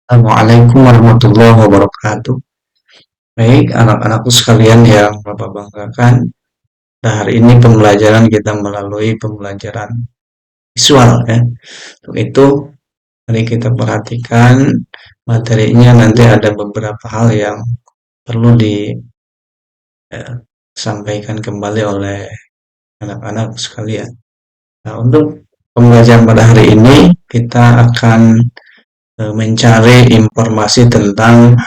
Assalamualaikum warahmatullahi wabarakatuh. Baik, anak-anakku sekalian yang Bapak banggakan, nah, hari ini pembelajaran kita melalui pembelajaran visual ya. Untuk itu, mari kita perhatikan materinya nanti ada beberapa hal yang perlu disampaikan kembali oleh anak-anak sekalian. Nah, untuk pembelajaran pada hari ini kita akan mencari informasi tentang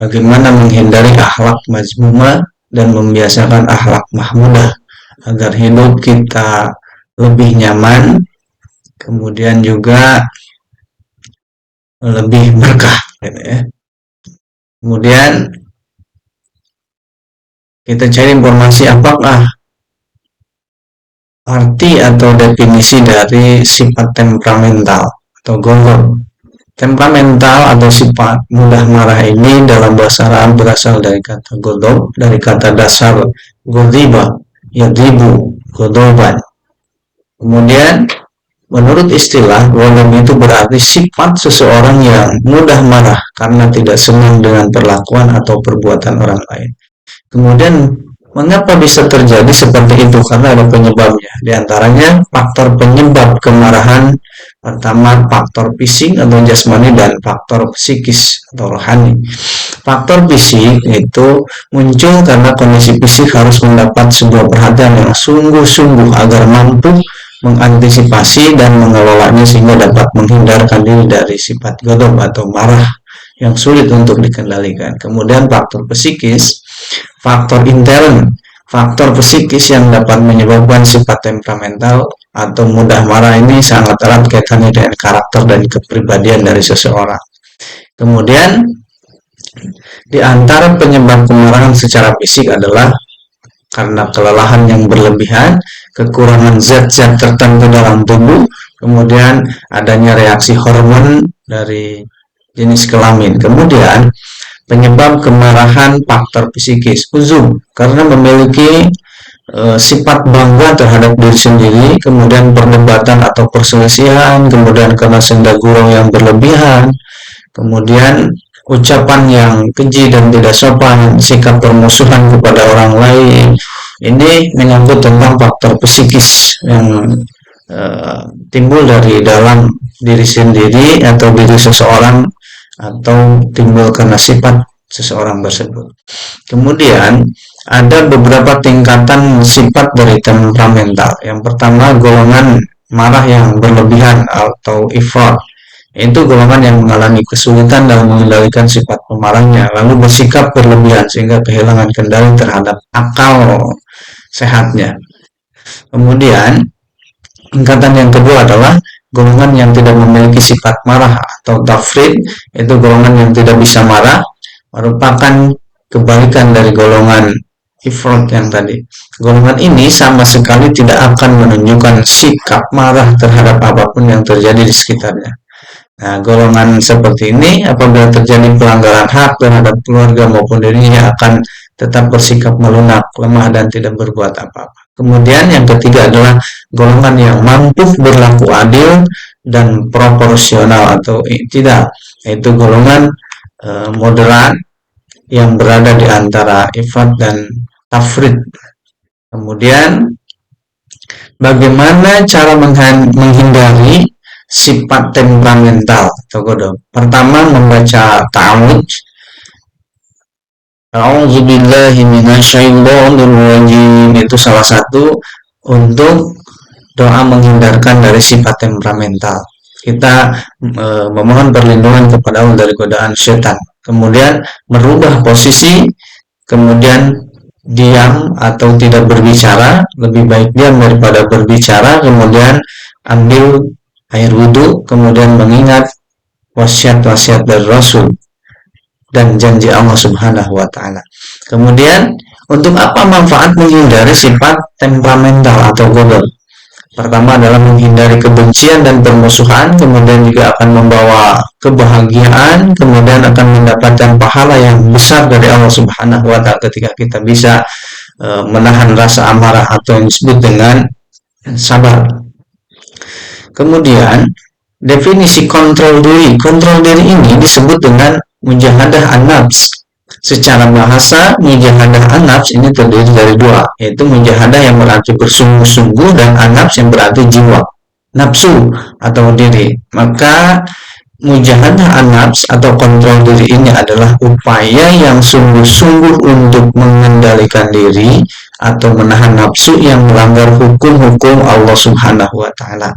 bagaimana menghindari akhlak mazmumah dan membiasakan akhlak mahmudah agar hidup kita lebih nyaman, kemudian juga lebih berkah, gitu ya. Kemudian kita cari informasi apakah arti atau definisi dari sifat temperamental atau gogol. Temperamental atau sifat mudah marah ini dalam bahasa Arab berasal dari kata godob, dari kata dasar godiba, yadribu, godoban. Kemudian, menurut istilah, godob itu berarti sifat seseorang yang mudah marah karena tidak senang dengan perlakuan atau perbuatan orang lain. Kemudian, mengapa bisa terjadi seperti itu? Karena ada penyebabnya. Di antaranya, faktor penyebab kemarahan pertama faktor fisik atau jasmani dan faktor psikis atau rohani. Faktor fisik itu muncul karena kondisi fisik harus mendapat sebuah perhatian yang sungguh-sungguh agar mampu mengantisipasi dan mengelolanya sehingga dapat menghindarkan diri dari sifat godom atau marah yang sulit untuk dikendalikan. Kemudian faktor psikis, faktor intern, faktor psikis yang dapat menyebabkan sifat temperamental atau mudah marah ini sangat erat kaitannya dengan karakter dan kepribadian dari seseorang. Kemudian, di antara penyebab kemarahan secara fisik adalah karena kelelahan yang berlebihan, kekurangan zat-zat tertentu dalam tubuh, kemudian adanya reaksi hormon dari jenis kelamin. Kemudian, penyebab kemarahan faktor psikis, uzub, karena memiliki sifat bangga terhadap diri sendiri, kemudian perdebatan atau perselisihan, kemudian karena senda gurau yang berlebihan, kemudian ucapan yang keji dan tidak sopan, sikap permusuhan kepada orang lain. Ini menyangkut tentang faktor psikis yang timbul dari dalam diri sendiri atau diri seseorang atau timbul karena sifat seseorang tersebut. Kemudian ada beberapa tingkatan sifat dari temperamental. Yang pertama golongan marah yang berlebihan atau ifrat. Itu golongan yang mengalami kesulitan dalam mengendalikan sifat pemarahnya, lalu bersikap berlebihan sehingga kehilangan kendali terhadap akal sehatnya. Kemudian tingkatan yang kedua adalah golongan yang tidak memiliki sifat marah atau tafrid, itu golongan yang tidak bisa marah, merupakan kebalikan dari golongan ifrat yang tadi. Golongan ini sama sekali tidak akan menunjukkan sikap marah terhadap apapun yang terjadi di sekitarnya. Nah, golongan seperti ini apabila terjadi pelanggaran hak terhadap keluarga maupun dirinya akan tetap bersikap melunak, lemah dan tidak berbuat apa-apa. Kemudian yang ketiga adalah golongan yang mampu berlaku adil dan proporsional atau tidak, yaitu golongan moderat yang berada di antara ifrat dan tafrid. Kemudian bagaimana cara menghindari sifat temperamental atau godam? Pertama, membaca ta'awudz. A'udzubillahi minasyaitonirrajim, itu salah satu untuk doa menghindarkan dari sifat temperamental. Kita memohon perlindungan kepada Allah dari godaan setan. Kemudian merubah posisi, kemudian diam atau tidak berbicara, lebih baik diam daripada berbicara, kemudian ambil air wudhu, kemudian mengingat wasiat-wasiat dari Rasul dan janji Allah Subhanahu wa Ta'ala. Kemudian, untuk apa manfaat menghindari sifat temperamental atau godol? Pertama adalah menghindari kebencian dan permusuhan, kemudian juga akan membawa kebahagiaan, kemudian akan mendapatkan pahala yang besar dari Allah Subhanahu wa Ta'ala ketika kita bisa menahan rasa amarah atau yang disebut dengan sabar. Kemudian definisi kontrol diri. Kontrol diri ini disebut dengan mujahadah an-nafs. Secara bahasa, mujahadah an-nafs ini terdiri dari dua, yaitu mujahadah yang berarti bersungguh-sungguh dan an-nafs yang berarti jiwa, nafsu atau diri. Maka mujahadah an-nafs atau kontrol diri ini adalah upaya yang sungguh-sungguh untuk mengendalikan diri atau menahan nafsu yang melanggar hukum-hukum Allah Subhanahu wa taala.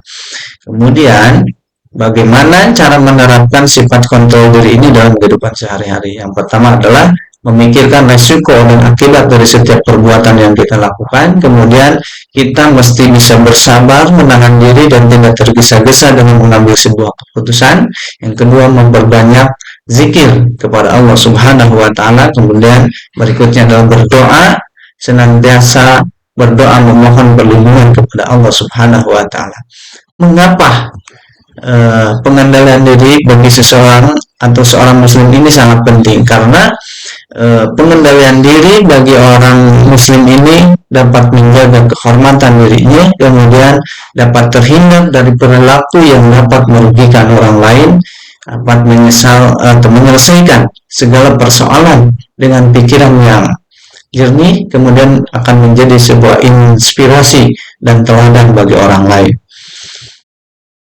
Kemudian, bagaimana cara menerapkan sifat kontrol diri ini dalam kehidupan sehari-hari? Yang pertama adalah memikirkan resiko dan akibat dari setiap perbuatan yang kita lakukan. Kemudian kita mesti bisa bersabar, menahan diri dan tidak tergesa-gesa dalam mengambil sebuah keputusan. Yang kedua, memperbanyak zikir kepada Allah Subhanahu wa taala. Kemudian berikutnya adalah berdoa, senantiasa berdoa memohon perlindungan kepada Allah Subhanahu wa taala. Mengapa pengendalian diri bagi seseorang atau seorang muslim ini sangat penting? Karena pengendalian diri bagi orang muslim ini dapat menjaga kehormatan dirinya, kemudian dapat terhindar dari perilaku yang dapat merugikan orang lain, dapat menyesal atau menyelesaikan segala persoalan dengan pikiran yang jernih, kemudian akan menjadi sebuah inspirasi dan teladan bagi orang lain.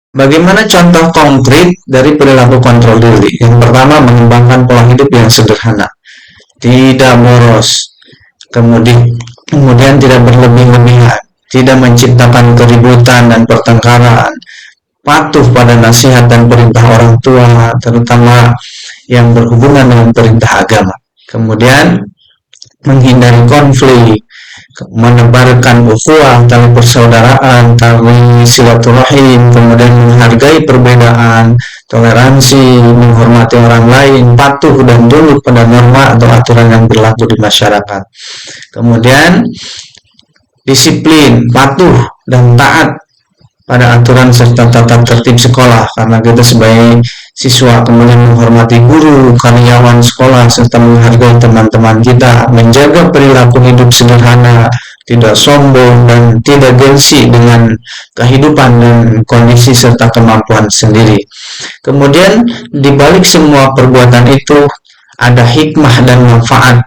Bagaimana contoh konkret dari perilaku kontrol diri? Yang pertama, mengembangkan pola hidup yang sederhana, tidak boros, kemudian tidak berlebih-lebihan, tidak menciptakan keributan dan pertengkaran, patuh pada nasihat dan perintah orang tua, terutama yang berhubungan dengan perintah agama. Kemudian menghindari konflik, menebarkan ukhuwah, tali persaudaraan, tali silaturahim, kemudian menghargai perbedaan, toleransi, menghormati orang lain, patuh dan tunduk pada norma atau aturan yang berlaku di masyarakat. Kemudian disiplin, patuh dan taat pada aturan serta tata tertib sekolah, karena kita sebagai siswa. Kemudian menghormati guru, karyawan sekolah, serta menghargai teman-teman kita, menjaga perilaku hidup sederhana, tidak sombong dan tidak gengsi dengan kehidupan dan kondisi serta kemampuan sendiri. Kemudian di balik semua perbuatan itu ada hikmah dan manfaat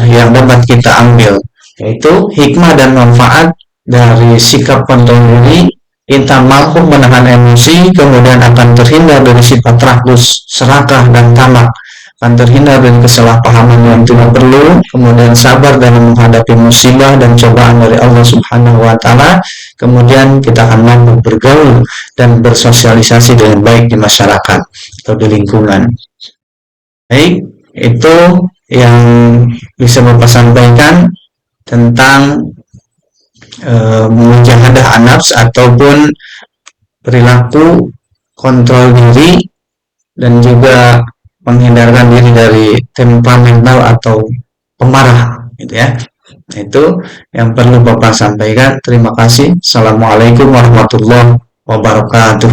yang dapat kita ambil, yaitu hikmah dan manfaat dari sikap kontrol diri. Kita mampu menahan emosi, kemudian akan terhindar dari sifat rakus, serakah, dan tamak, akan terhindar dari kesalahpahaman yang tidak perlu, kemudian sabar dalam menghadapi musibah dan cobaan dari Allah Subhanahu wa taala. Kemudian kita akan mampu bergaul dan bersosialisasi dengan baik di masyarakat atau di lingkungan. Baik, itu yang bisa Bapak sampaikan tentang mujahadah an-nafs ataupun perilaku kontrol diri dan juga menghindarkan diri dari temperamental atau pemarah, gitu ya. Itu yang perlu Bapak sampaikan. Terima kasih. Assalamualaikum warahmatullahi wabarakatuh.